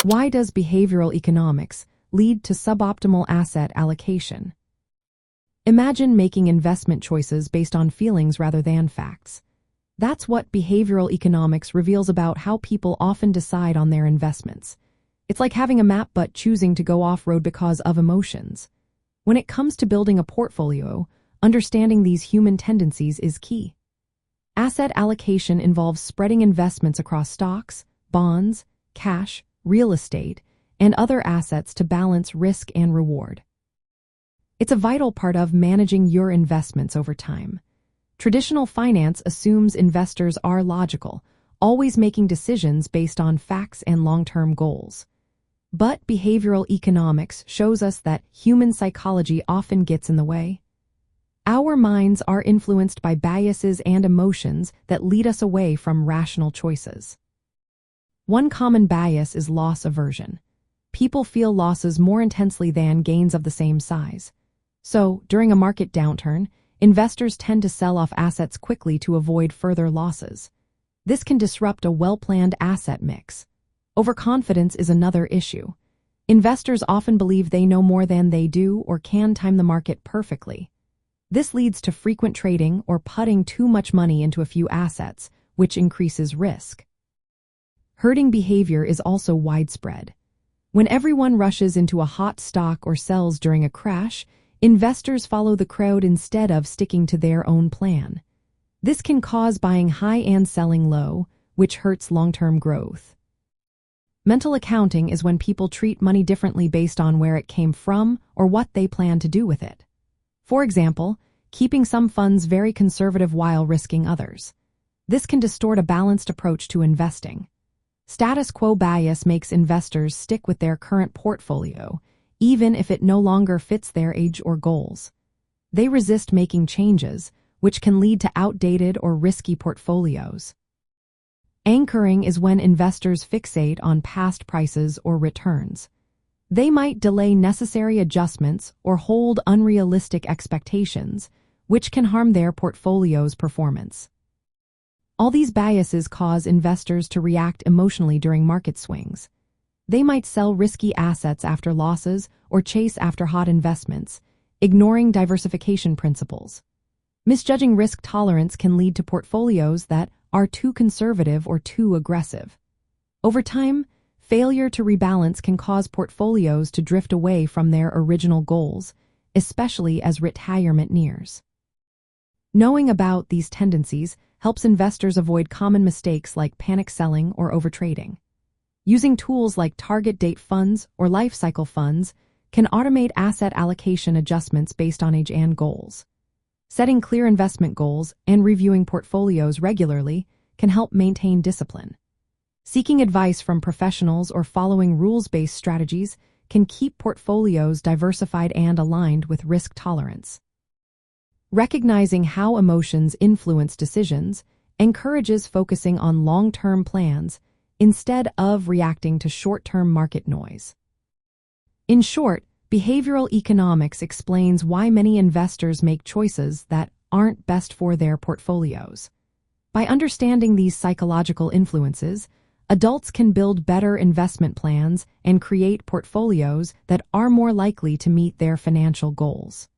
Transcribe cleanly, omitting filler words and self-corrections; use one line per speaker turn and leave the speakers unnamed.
Why does behavioral economics lead to suboptimal asset allocation? Imagine making investment choices based on feelings rather than facts. That's what behavioral economics reveals about how people often decide on their investments. It's like having a map but choosing to go off-road because of emotions. When it comes to building a portfolio, understanding these human tendencies is key. Asset allocation involves spreading investments across stocks, bonds, cash, real estate, and other assets to balance risk and reward. It's a vital part of managing your investments over time. Traditional finance assumes investors are logical, always making decisions based on facts and long-term goals. But behavioral economics shows us that human psychology often gets in the way. Our minds are influenced by biases and emotions that lead us away from rational choices. One common bias is loss aversion. People feel losses more intensely than gains of the same size. So, during a market downturn, investors tend to sell off assets quickly to avoid further losses. This can disrupt a well-planned asset mix. Overconfidence is another issue. Investors often believe they know more than they do or can time the market perfectly. This leads to frequent trading or putting too much money into a few assets, which increases risk. Herding behavior is also widespread. When everyone rushes into a hot stock or sells during a crash, investors follow the crowd instead of sticking to their own plan. This can cause buying high and selling low, which hurts long-term growth. Mental accounting is when people treat money differently based on where it came from or what they plan to do with it. For example, keeping some funds very conservative while risking others. This can distort a balanced approach to investing. Status quo bias makes investors stick with their current portfolio, even if it no longer fits their age or goals. They resist making changes, which can lead to outdated or risky portfolios. Anchoring is when investors fixate on past prices or returns. They might delay necessary adjustments or hold unrealistic expectations, which can harm their portfolio's performance. All these biases cause investors to react emotionally during market swings. They might sell risky assets after losses or chase after hot investments, ignoring diversification principles. Misjudging risk tolerance can lead to portfolios that are too conservative or too aggressive. Over time, failure to rebalance can cause portfolios to drift away from their original goals, especially as retirement nears. Knowing about these tendencies helps investors avoid common mistakes like panic selling or overtrading. Using tools like target date funds or life cycle funds can automate asset allocation adjustments based on age and goals. Setting clear investment goals and reviewing portfolios regularly can help maintain discipline. Seeking advice from professionals or following rules-based strategies can keep portfolios diversified and aligned with risk tolerance. Recognizing how emotions influence decisions encourages focusing on long-term plans instead of reacting to short-term market noise. In short, behavioral economics explains why many investors make choices that aren't best for their portfolios. By understanding these psychological influences, adults can build better investment plans and create portfolios that are more likely to meet their financial goals.